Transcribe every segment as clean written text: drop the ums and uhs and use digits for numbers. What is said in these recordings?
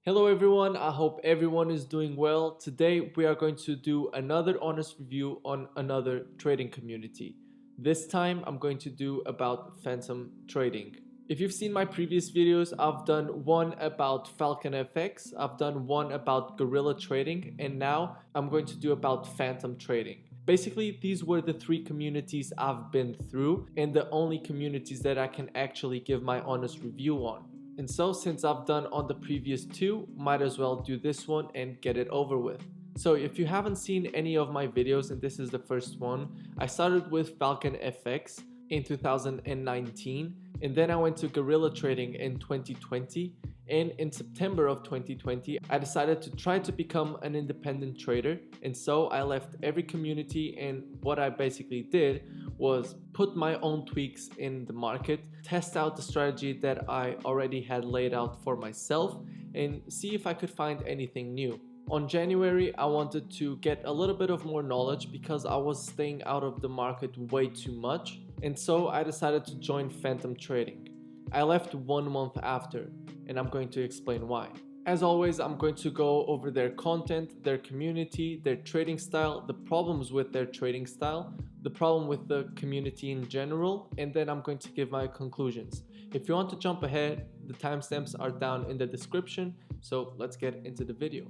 Hello everyone, I hope everyone is doing well. Today we are going to do another honest review on another trading community. This time I'm going to do about phantom trading. If you've seen my previous videos, I've done one about Falcon FX, I've done one about guerrilla trading, and now I'm going to do about phantom trading. Basically, these were the three communities I've been through and the only communities that I can actually give my honest review on. And so since I've done on the previous two, might as well do this one and get it over with. So if you haven't seen any of my videos and this is the first one, I started with Falcon FX in 2019 and then I went to guerrilla trading in 2020, and in September of 2020 I decided to try to become an independent trader, and so I left every community, and what I basically did was put my own tweaks in the market, test out the strategy that I already had laid out for myself, and see if I could find anything new. On January, I wanted to get a little bit of more knowledge because I was staying out of the market way too much, and so I decided to join phantom trading. I left 1 month after, and I'm going to explain why. As always, I'm going to go over their content, their community, their trading style, the problems with their trading style, the problem with the community in general, and then I'm going to give my conclusions. If you want to jump ahead, the timestamps are down in the description, so let's get into the video.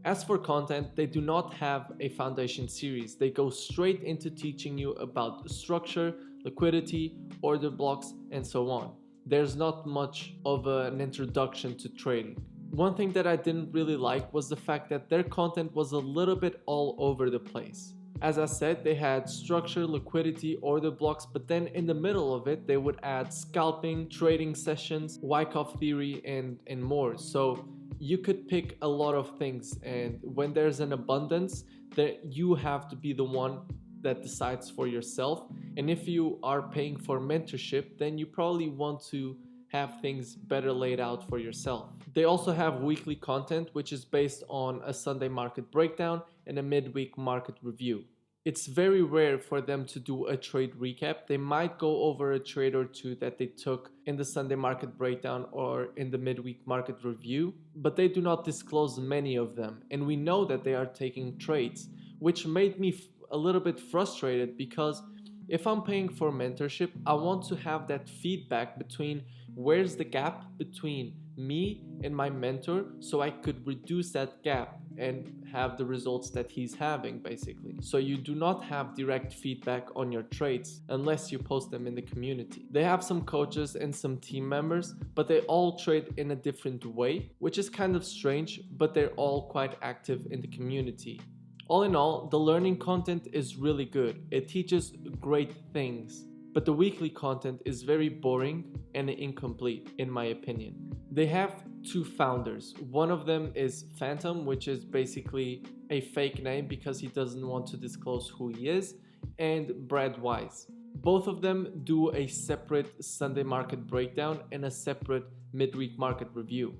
As for content, they do not have a foundation series. They go straight into teaching you about structure, liquidity, order blocks, and so on. There's not much of an introduction to trading. One thing that I didn't really like was the fact that their content was a little bit all over the place. As I said, they had structure, liquidity, order blocks, but then in the middle of it, they would add scalping, trading sessions, Wyckoff theory, and more. So you could pick a lot of things, and when there's an abundance, that you have to be the one that decides for yourself. And if you are paying for mentorship, then you probably want to have things better laid out for yourself. They also have weekly content, which is based on a Sunday market breakdown and a midweek market review. It's very rare for them to do a trade recap. They might go over a trade or two that they took in the Sunday market breakdown or in the midweek market review, but they do not disclose many of them. And we know that they are taking trades, which made me a little bit frustrated because if I'm paying for mentorship, I want to have that feedback between where's the gap between me and my mentor so I could reduce that gap and have the results that he's having, basically. So you do not have direct feedback on your trades unless you post them in the community. They have some coaches and some team members, but they all trade in a different way, which is kind of strange, but they're all quite active in the community. All in all, the learning content is really good. It teaches great things, but the weekly content is very boring and incomplete, in my opinion. They have two founders. One of them is Phantom, which is basically a fake name because he doesn't want to disclose who he is, and Brad Wise. Both of them do a separate Sunday market breakdown and a separate midweek market review.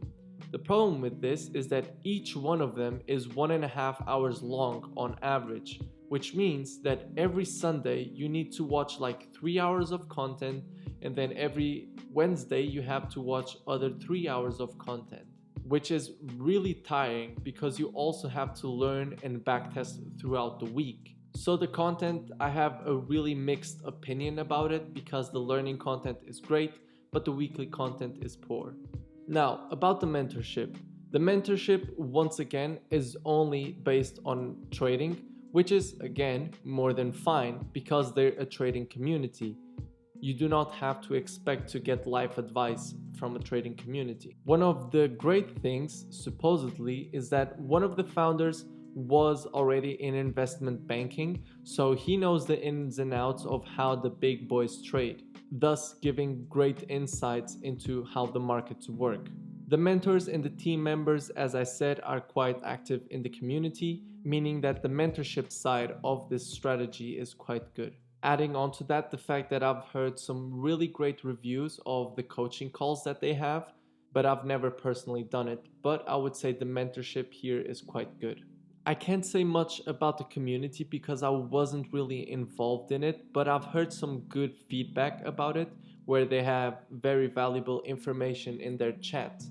The problem with this is that each one of them is 1.5 hours long on average, which means that every Sunday you need to watch like 3 hours of content, and then every Wednesday you have to watch other 3 hours of content, which is really tiring because you also have to learn and backtest throughout the week. So the content, I have a really mixed opinion about it because the learning content is great, but the weekly content is poor. Now, about the mentorship. The mentorship, once again, is only based on trading, which is, again, more than fine because they're a trading community. You do not have to expect to get life advice from a trading community. One of the great things, supposedly, is that one of the founders was already in investment banking, so he knows the ins and outs of how the big boys trade, thus giving great insights into how the markets work. The mentors and the team members, as I said, are quite active in the community, meaning that the mentorship side of this strategy is quite good. Adding on to that, the fact that I've heard some really great reviews of the coaching calls that they have, but I've never personally done it. But I would say the mentorship here is quite good. I can't say much about the community because I wasn't really involved in it, but I've heard some good feedback about it where they have very valuable information in their chat.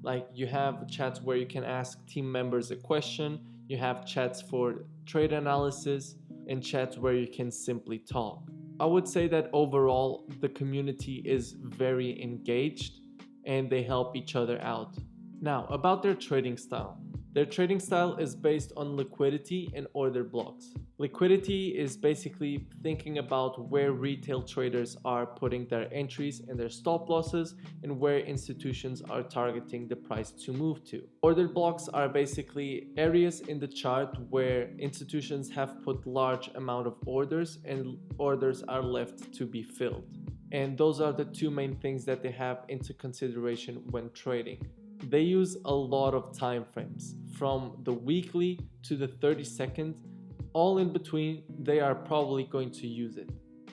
Like you have chats where you can ask team members a question, you have chats for trade analysis, and chats where you can simply talk. I would say that overall the community is very engaged and they help each other out. Now, about their trading style. Their trading style is based on liquidity and order blocks. Liquidity is basically thinking about where retail traders are putting their entries and their stop losses and where institutions are targeting the price to move to. Order blocks are basically areas in the chart where institutions have put large amount of orders and orders are left to be filled. And those are the two main things that they have into consideration when trading. They use a lot of time frames, from the weekly to the 30-second, all in between they are probably going to use it.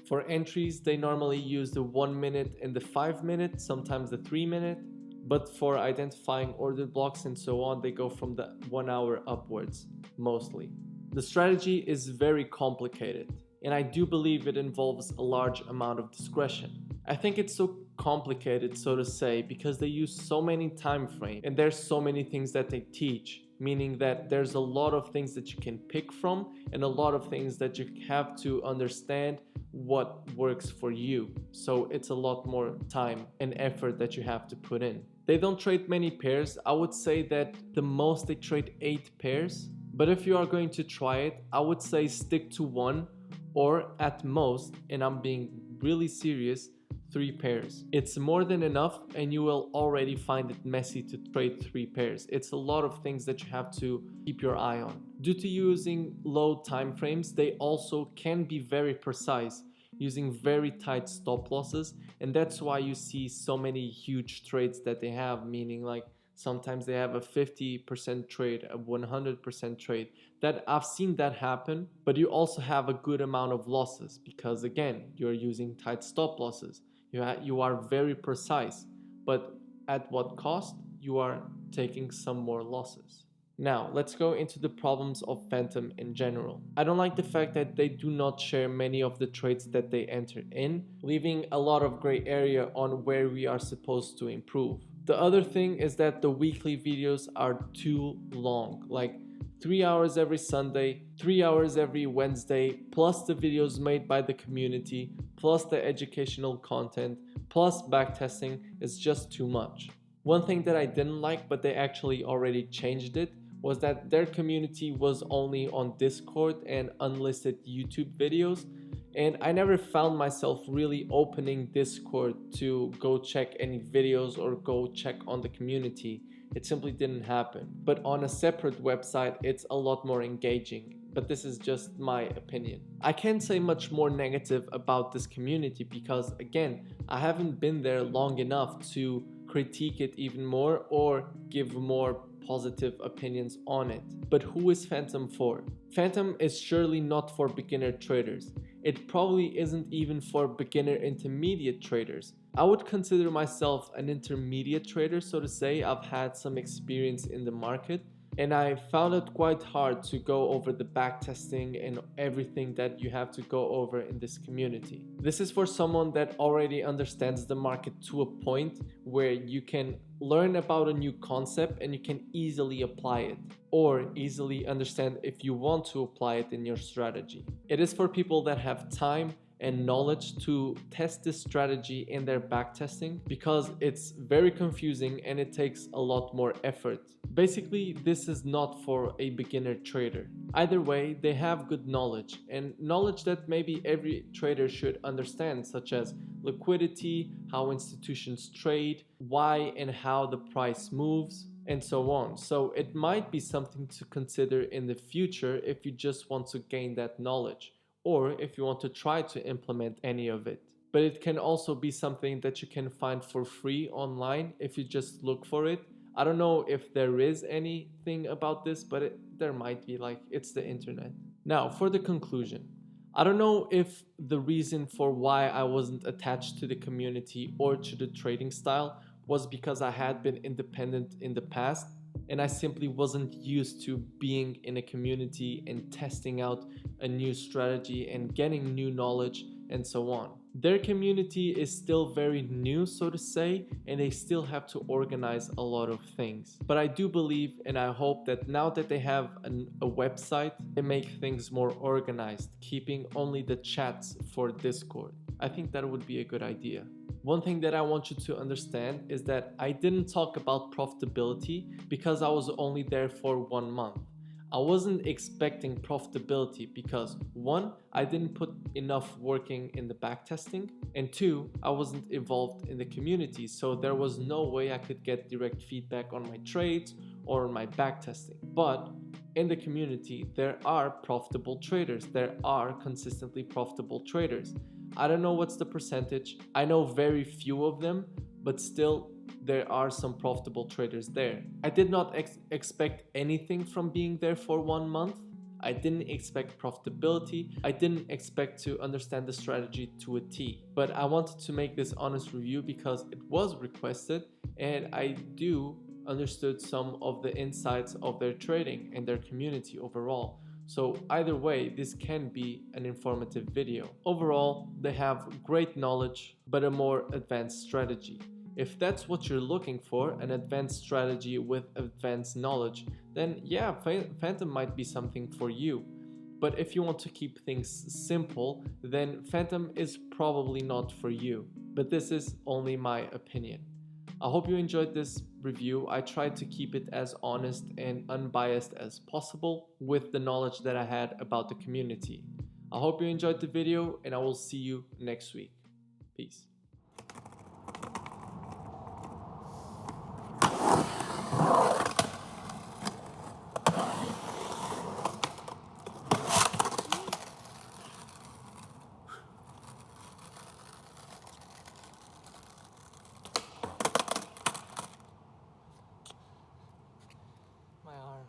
For entries, they normally use the 1 minute and the 5 minute, sometimes the 3 minute, but for identifying order blocks and so on, they go from the 1 hour upwards, mostly. The strategy is very complicated, and I do believe it involves a large amount of discretion. I think it's so complicated, so to say, because they use so many time frames and there's so many things that they teach, meaning that there's a lot of things that you can pick from and a lot of things that you have to understand what works for you. So it's a lot more time and effort that you have to put in. They don't trade many pairs. I would say that the most they trade 8 pairs, but if you are going to try it, I would say stick to 1 or at most, and I'm being really serious, 3 pairs. It's more than enough and you will already find it messy to trade 3 pairs. It's a lot of things that you have to keep your eye on. Due to using low time frames, they also can be very precise, using very tight stop losses, and that's why you see so many huge trades that they have, meaning like sometimes they have a 50% trade, a 100% trade. That I've seen that happen, but you also have a good amount of losses because again, you're using tight stop losses. You are very precise, but at what cost? You are taking some more losses. Now, let's go into the problems of Phantom in general. I don't like the fact that they do not share many of the trades that they enter in, leaving a lot of gray area on where we are supposed to improve. The other thing is that the weekly videos are too long, like 3 hours every Sunday, 3 hours every Wednesday, plus the videos made by the community, plus the educational content, plus backtesting is just too much. One thing that I didn't like, but they actually already changed it, was that their community was only on Discord and unlisted YouTube videos, and I never found myself really opening Discord to go check any videos or go check on the community. It simply didn't happen. But on a separate website, it's a lot more engaging. But this is just my opinion. I can't say much more negative about this community because, again, I haven't been there long enough to critique it even more or give more positive opinions on it. But who is Phantom for? Phantom is surely not for beginner traders. It probably isn't even for beginner intermediate traders. I would consider myself an intermediate trader, so to say. I've had some experience in the market and I found it quite hard to go over the backtesting and everything that you have to go over in this community. This is for someone that already understands the market to a point where you can learn about a new concept and you can easily apply it, or easily understand if you want to apply it in your strategy. It is for people that have time and knowledge to test this strategy in their backtesting because it's very confusing and it takes a lot more effort. Basically, this is not for a beginner trader. Either way, they have good knowledge and knowledge that maybe every trader should understand, such as liquidity, how institutions trade, why and how the price moves, and so on. So it might be something to consider in the future if you just want to gain that knowledge, or if you want to try to implement any of it. But it can also be something that you can find for free online if you just look for it. I don't know if there is anything about this, but there might be, like, it's the internet. Now, for the conclusion. I don't know if the reason for why I wasn't attached to the community or to the trading style was because I had been independent in the past and I simply wasn't used to being in a community and testing out a new strategy and getting new knowledge and so on. Their community is still very new, so to say, and they still have to organize a lot of things. But I do believe and I hope that now that they have a website, they make things more organized, keeping only the chats for Discord. I think that would be a good idea. One thing that I want you to understand is that I didn't talk about profitability because I was only there for 1 month. I wasn't expecting profitability because one, I didn't put enough working in the backtesting, and two, I wasn't involved in the community, so there was no way I could get direct feedback on my trades or on my backtesting. But in the community, there are profitable traders. There are consistently profitable traders. I don't know what's the percentage. I know very few of them, but still there are some profitable traders there. I did not expect anything from being there for 1 month. I didn't expect profitability. I didn't expect to understand the strategy to a T. But I wanted to make this honest review because it was requested and I do understood some of the insights of their trading and their community overall. So either way, this can be an informative video. Overall, they have great knowledge, but a more advanced strategy. If that's what you're looking for, an advanced strategy with advanced knowledge, then yeah, Phantom might be something for you. But if you want to keep things simple, then Phantom is probably not for you. But this is only my opinion. I hope you enjoyed this review. I tried to keep it as honest and unbiased as possible with the knowledge that I had about the community. I hope you enjoyed the video and I will see you next week. Peace. My arm.